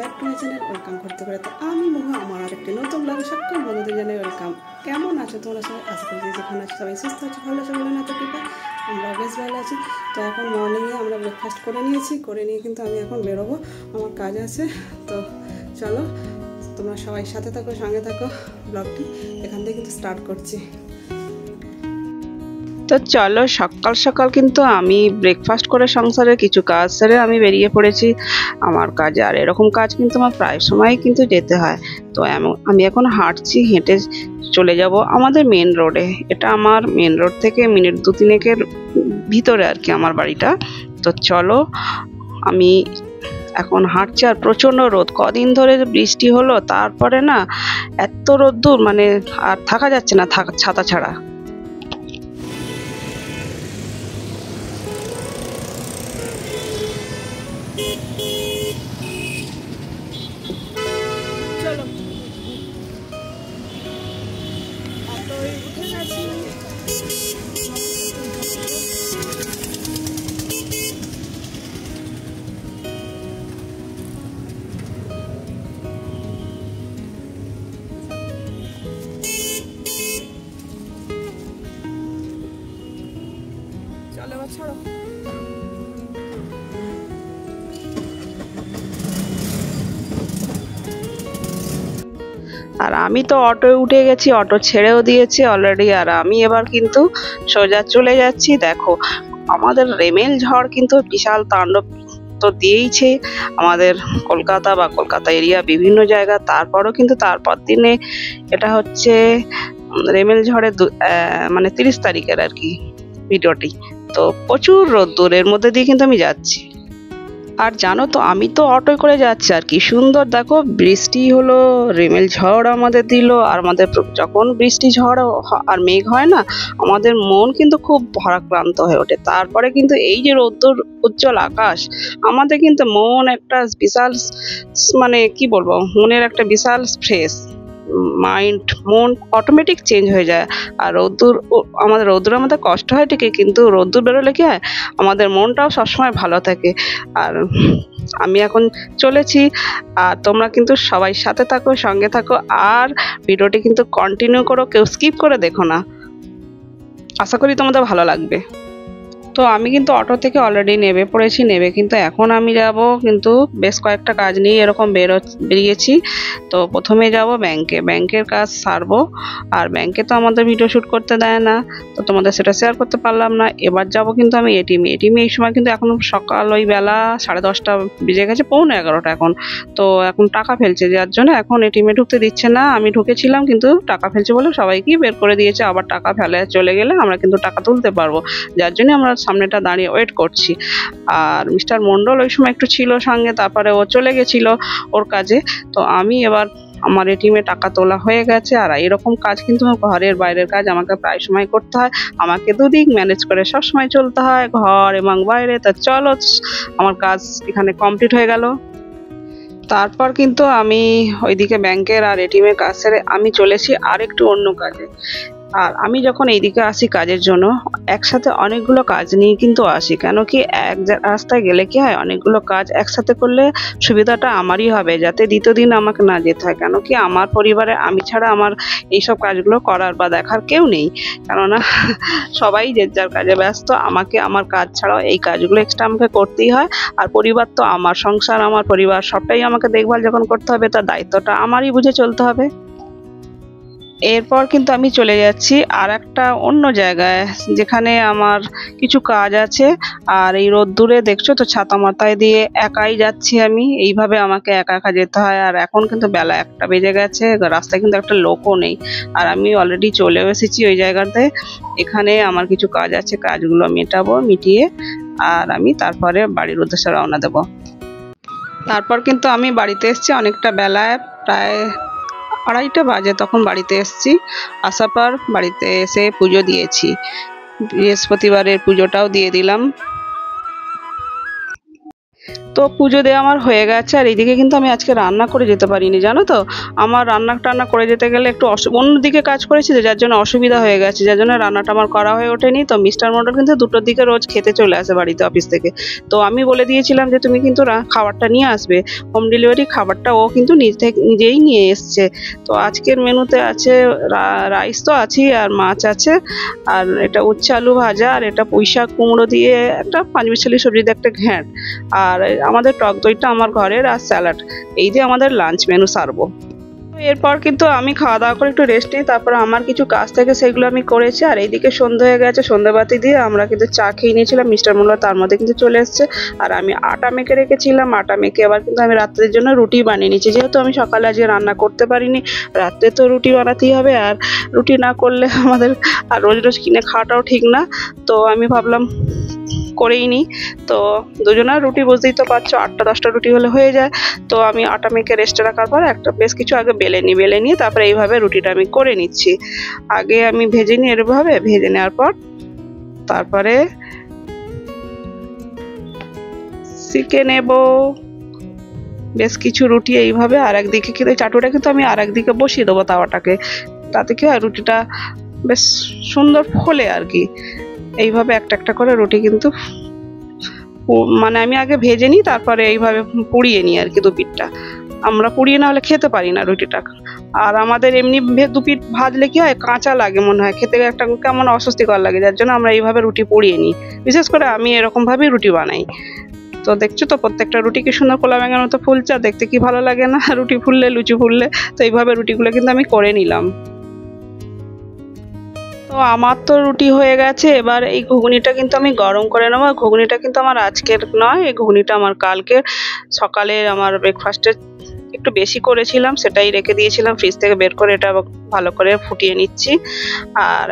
Back to my channel. Welcome করতে করতে আমি মহা আমার আরেকটি নতুন ব্লগে সকল বন্ধুদের জানাই ওয়েলকাম। কেমন আছো তোমরা সবাই? আশা করি যেখানে আছো সবাই সুস্থ আছো, ভালো আছো, বলে না তো কৃপা আমরা বেশ ভালো আছি। তো এখন মর্নিংয়ে আমরা ব্রেকফাস্ট করে নিয়েছি, করে নিয়ে কিন্তু আমি এখন বেরোবো, আমার কাজ আছে। তো চলো তোমরা সবাই সাথে থাকো, সঙ্গে থাকো, ব্লগটি এখান থেকে কিন্তু স্টার্ট করছি। তো চলো সকাল সকাল কিন্তু আমি ব্রেকফাস্ট করে সংসারের কিছু কাজ সেরে আমি বেরিয়ে পড়েছি আমার কাজে। আর এরকম কাজ কিন্তু আমার প্রায় সময় কিন্তু যেতে হয়। তো আমি এখন হাঁটছি, হেঁটে চলে যাব আমাদের মেন রোডে। এটা আমার মেন রোড থেকে মিনিট 2-3 ভিতরে আর কি আমার বাড়িটা। তো চলো আমি এখন হাঁটছি। আর প্রচণ্ড রোদ, কদিন ধরে বৃষ্টি হলো, তারপরে না এত রোদ্দুর, মানে আর থাকা যাচ্ছে না ছাতা ছাড়া। চলো অটোয় উঠে গেছি। চলো এবার ছাড়ো। আর আমি তো অটোয় উঠে গেছি, অটো ছেড়েও দিয়েছে অলরেডি। আর আমি এবার কিন্তু সোজা চলে যাচ্ছি। দেখো আমাদের রেমেল ঝড় কিন্তু বিশাল তাণ্ডব তো দিয়েইছে আমাদের কলকাতা বা কলকাতা এরিয়া বিভিন্ন জায়গা। তারপরও কিন্তু তারপর দিনে এটা হচ্ছে রেমেল ঝড়ের মানে 30 তারিখের আর কি ভিডিওটি। তো প্রচুর রোদ্দুরের মধ্যে দিয়ে কিন্তু আমি যাচ্ছি। আর জানো তো আমি তো অটোয় করে যাচ্ছি, আর কি সুন্দর দেখো বৃষ্টি হলো, রেমেল ঝড় আমাদের দিল। আর আমাদের যখন বৃষ্টি ঝড় আর মেঘ হয় না, আমাদের মন কিন্তু খুব ভারাক্রান্ত হয়ে ওঠে। তারপরে কিন্তু এই যে রোদ্দুর উজ্জ্বল আকাশ, আমাদের কিন্তু মন একটা বিশাল, মানে কি বলবো, মনের একটা বিশাল ফ্রেশ মাইন্ড, মন অটোমেটিক চেঞ্জ হয়ে যায়। আর রোদ্দুর আমাদের কষ্ট হয় ঠিকই, কিন্তু রোদ্দুর বেরোলে কি হয়, আমাদের মনটাও সবসময় ভালো থাকে। আর আমি এখন চলেছি, আর তোমরা কিন্তু সবাই সাথে থাকো, সঙ্গে থাকো, আর ভিডিওটি কিন্তু কন্টিনিউ করো, কেউ স্কিপ করে দেখো না। আশা করি তোমাদের ভালো লাগবে। তো আমি কিন্তু অটো থেকে অলরেডি নেমে পড়েছি, নেমে কিন্তু এখন আমি যাব কিন্তু বেশ কয়েকটা কাজ নিয়ে এরকম বেরিয়েছি। তো প্রথমে যাব ব্যাংকের কাজ সারবো। আর ব্যাংকে তো আমাদের ভিডিও শ্যুট করতে দেয় না, তো তোমাদের সেটা শেয়ার করতে পারলাম না। এবার যাব কিন্তু আমি এটিএমে। এই সময় কিন্তু এখন সকাল ওই বেলা 10:30 বেজে গেছে, 11:45 এখন। তো এখন টাকা ফেলছে, যার জন্য এখন এটিএমে ঢুকতে দিচ্ছে না। আমি ঢুকেছিলাম কিন্তু টাকা ফেলছে বলে সবাইকেই বের করে দিয়েছে। আবার টাকা ফেলে চলে গেলে আমরা কিন্তু টাকা তুলতে পারবো, যার জন্য আমরা সামনেটা দাঁড়িয়ে ওয়েট করছি। আর মিস্টার মন্ডল ওই সময় একটু ছিল সঙ্গে, তারপরে ও চলে গেছিল ওর কাজে। তো আমি এবার আমার এটিএমে টাকা তোলা হয়ে গেছে। আর এরকম কাজ কিন্তু ঘরের বাইরের কাজ আমাকে প্রায় সময় করতে হয়, আমাকে দুদিক ম্যানেজ করে সব সময় চলতে হয়, ঘর এবং বাইরে। তা চলো আমার কাজ এখানে কমপ্লিট হয়ে গেল। তারপর কিন্তু আমি ওইদিকে ব্যাংকের আর এটিএমের কাজ সেরে আমি চলেছি আর একটু অন্য কাজে। আর আমি যখন এইদিকে আসি কাজের জন্য, একসাথে অনেকগুলো কাজ নিয়ে কিন্তু আসি। কেন কি এক রাস্তায় গেলে কি হয়, অনেকগুলো কাজ একসাথে করলে সুবিধাটা আমারই হবে, যাতে দ্বিতীয় দিন আমাকে না যেতে হয়। কেন কি আমার পরিবারে আমি ছাড়া আমার এইসব কাজগুলো করার বা দেখার কেউ নেই। কেননা সবাই যে যার কাজে ব্যস্ত, আমাকে আমার কাজ ছাড়াও এই কাজগুলো এক্সট্রা আমাকে করতেই হয়। আর পরিবার তো আমার, সংসার আমার, পরিবার সবটাই আমাকে দেখভাল যখন করতে হবে, তার দায়িত্বটা আমারই বুঝে চলতে হবে। এরপর কিন্তু আমি চলে যাচ্ছি আর একটা অন্য জায়গায়, যেখানে আমার কিছু কাজ আছে। আর এই রোদ্দুরে দেখছো তো ছাতা মাথায় দিয়ে একাই যাচ্ছি আমি, এইভাবে আমাকে একা একা যেতে হয়। আর এখন কিন্তু বেলা 1টা বেজে গেছে, রাস্তায় কিন্তু একটা লোকও নেই। আর আমি অলরেডি চলেও এসেছি ওই জায়গাতে। এখানে আমার কিছু কাজ আছে, কাজগুলো মিটিয়ে আর আমি তারপরে বাড়ির উদ্দেশ্যে রওনা দেব। তারপর কিন্তু আমি বাড়িতে এসেছি অনেকটা বেলায়, প্রায় 2:30 বাজে তখন বাড়িতে এসেছি। আসার পর বাড়িতে এসে পুজো দিয়েছি, বৃহস্পতিবারের পুজোটাও দিয়ে দিলাম। তো পুজো দেওয়া আমার হয়ে গেছে, আর এইদিকে কিন্তু আমি আজকে রান্না করে যেতে পারিনি, জানো তো। আমার রান্না করে যেতে গেলে একটু অন্যদিকে কাজ করেছি, যার জন্য অসুবিধা হয়ে গেছে, যার জন্য রান্নাটা আমার করা হয়ে ওঠেনি। তো মিস্টার মন্ডল কিন্তু 2টোর দিকে রোজ খেতে চলে আসে বাড়িতে অফিস থেকে। তো আমি বলে দিয়েছিলাম যে তুমি কিন্তু খাবারটা নিয়ে আসবে, হোম ডেলিভারি খাবারটা ও কিন্তু নিজেই নিয়ে এসছে। তো আজকের মেনুতে আছে রাইস তো আছেই, আর মাছ আছে, আর এটা উচ্ছে আলু ভাজা, আর এটা পুঁইশাক কুমড়ো দিয়ে একটা পাঁচমিশালি সবজি দিয়ে একটা ঘ্যাঁট, আর আমাদের টক দইটা আমার ঘরের, আর স্যালাড। এই যে আমাদের লাঞ্চ মেনু সারবো। এরপর কিন্তু আমি খাওয়া দাওয়া করে একটু রেস্ট নিই, তারপর আমার কিছু কাজ থেকে সেগুলো আমি করেছি। আর এইদিকে সন্ধ্যা হয়ে গেছে, সন্ধ্যাবাতি দিয়ে আমরা কিন্তু চা খেয়ে নিয়েছিলাম, মিস্টার মোল্লা তার মধ্যে কিন্তু চলে এসছে। আর আমি আটা মেখে রেখেছিলাম, আটা মেখে আবার কিন্তু আমি রাত্রের জন্য রুটি বানিয়ে নিচ্ছি, যেহেতু আমি সকালে আজকে রান্না করতে পারিনি, রাত্রে তো রুটি বানাতেই হবে। আর রুটি না করলে আমাদের আর রোজ রোজ কিনে খাওয়াটাও ঠিক না। তো আমি ভাবলাম করেই নিই। তো দুজনের রুটি বুঝতেই তো পারছো, 8টা-10টা রুটি হলে হয়ে যায়। তো আমি আটা মেখে রেস্টে রাখার পর একটা বেশ কিছু আগে বেলে নিয়ে তারপরে এইভাবে রুটিটা আমি করে নিচ্ছি। আগে আমি ভেজে নিই, এরভাবে ভেজে নেওয়ার পর তারপরে সেঁকে নেব বেশ কিছু রুটি এইভাবে। আর একদিকে কিন্তু চাটুটা কিন্তু আমি আর একদিকে বসিয়ে দেবো তাওয়াটাকে, তাতে কি হয় রুটিটা বেশ সুন্দর ফোলে আর কি। এইভাবে একটা একটা করে রুটি কিন্তু মানে আমি আগে ভেজে নিই, তারপরে এইভাবে পুড়িয়ে নিই আর কি। দুপিঠটা আমরা পুড়িয়ে না হলে খেতে পারি না রুটিটা। আর আমাদের এমনি দুপিঠ ভাজলে কি হয়, কাঁচা লাগে, মনে হয় খেতে একটা কেমন অস্বস্তিকর লাগে, যার জন্য আমরা এইভাবে রুটি পুড়িয়ে নিই। বিশেষ করে আমি এরকমভাবেই রুটি বানাই। তো দেখছো তো প্রত্যেকটা রুটি কি সুন্দর কলা ব্যাঙের মতো ফুলছে, দেখতে কি ভালো লাগে না রুটি ফুললে, লুচি ফুললে। তো এইভাবে রুটিগুলো কিন্তু আমি করে নিলাম। তো আমার তো রুটি হয়ে গেছে, এবার এই ঘুগনিটা কিন্তু আমি গরম করে নেবো। ঘুগনিটা কিন্তু আমার আজকের নয়, এই ঘুগনিটা আমার কালকের সকালে আমার ব্রেকফাস্টে একটু বেশি করেছিলাম, সেটাই রেখে দিয়েছিলাম ফ্রিজ থেকে বের করে। এটা ভালো করে ফুটিয়ে নিচ্ছি। আর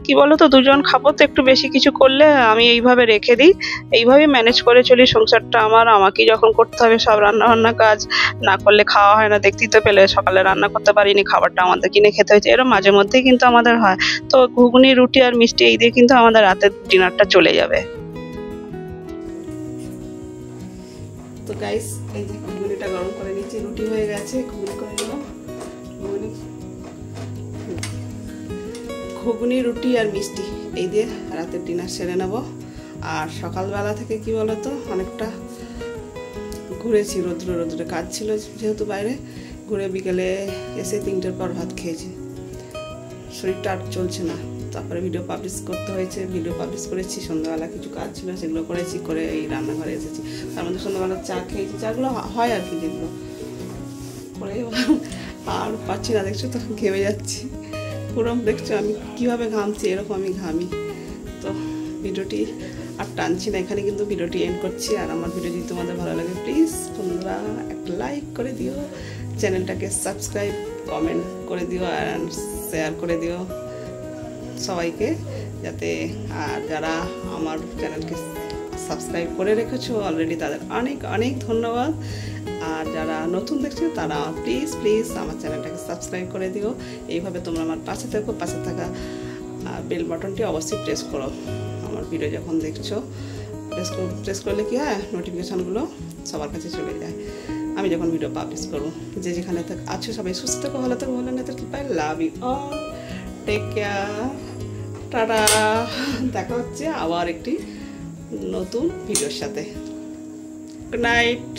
কি বলো তো, দুজন খাবো তো একটু বেশি কিছু করলে আমি এইভাবে রেখে দিই, এইভাবেই ম্যানেজ করে চলি সংসারটা আমার। আমাকেই যখন করতে হবে সব রান্না কাজ, না করলে খাওয়া হয় না। দেখতেই তো পেলে সকালে রান্না করতে পারিনি, খাবারটা আমাদের কিনে খেতে হয়েছে, এরকম মাঝে মধ্যেই কিন্তু আমাদের হয়। তো ঘুগনি রুটি আর মিষ্টি এই দিয়ে কিন্তু আমাদের রাতের ডিনারটা চলে যাবে। তো গাইস, এই যে ঘুগনিটা গরম করে নিচ্ছি, রুটি হয়ে গেছে, ঘুগনি করে নিলাম। ঘুগনি রুটি আর মিষ্টি এই দিয়ে রাতের ডিনার সেরে নেব। আর সকালবেলা থেকে কি বলতো, অনেকটা ঘুরেছি, রোদ্রে কাজ ছিল যেহেতু বাইরে, ঘুরে বিকেলে এসে 3টের পর ভাত খেয়েছি। শরীরটা আর চলছে না, তারপরে ভিডিও পাবলিশ করতে হয়েছে, ভিডিও পাবলিশ করেছি। সন্ধ্যাবেলা কিছু কাজ ছিল সেগুলো করেছি, করে এই রান্নাঘরে এসেছি। তার মধ্যে সন্ধ্যাবেলা চা খেয়েছি, চাগুলো হয় আর কি, যেগুলো করে আর পাচ্ছি না। দেখছো তো ঘেমে যাচ্ছি পুরো, দেখছো আমি কীভাবে ঘামছি, এরকম আমি ঘামি। তো ভিডিওটি আর টানছি না, এখানে কিন্তু ভিডিওটি এন্ড করছি। আর আমার ভিডিও যদি তোমাদের ভালো লাগে প্লিজ বন্ধুরা একটা লাইক করে দিও, চ্যানেলটাকে সাবস্ক্রাইব কমেন্ট করে দিও, আর শেয়ার করে দিও সবাইকে, যাতে আর যারা আমার চ্যানেলকে সাবস্ক্রাইব করে রেখেছো অলরেডি তাদের অনেক অনেক ধন্যবাদ। আর যারা নতুন দেখছো তারা প্লিজ আমার চ্যানেলটাকে সাবস্ক্রাইব করে দিও। এইভাবে তোমরা আমার পাশে থাকো, পাশে থাকা বেল বাটনটি অবশ্যই প্রেস করো। আমার ভিডিও যখন দেখছো প্রেস করলে কি হয়, নোটিফিকেশানগুলো সবার কাছে চলে যায় আমি যখন ভিডিও পাবলিশ করবো। যে যেখানে আছো সবাই সুস্থ থাকো, ভালো থাকো, ভালো না থাকো, bye, love you all, take care, tata. দেখা হচ্ছে আবার একটি নতুন ভিডিওর সাথে। Good night.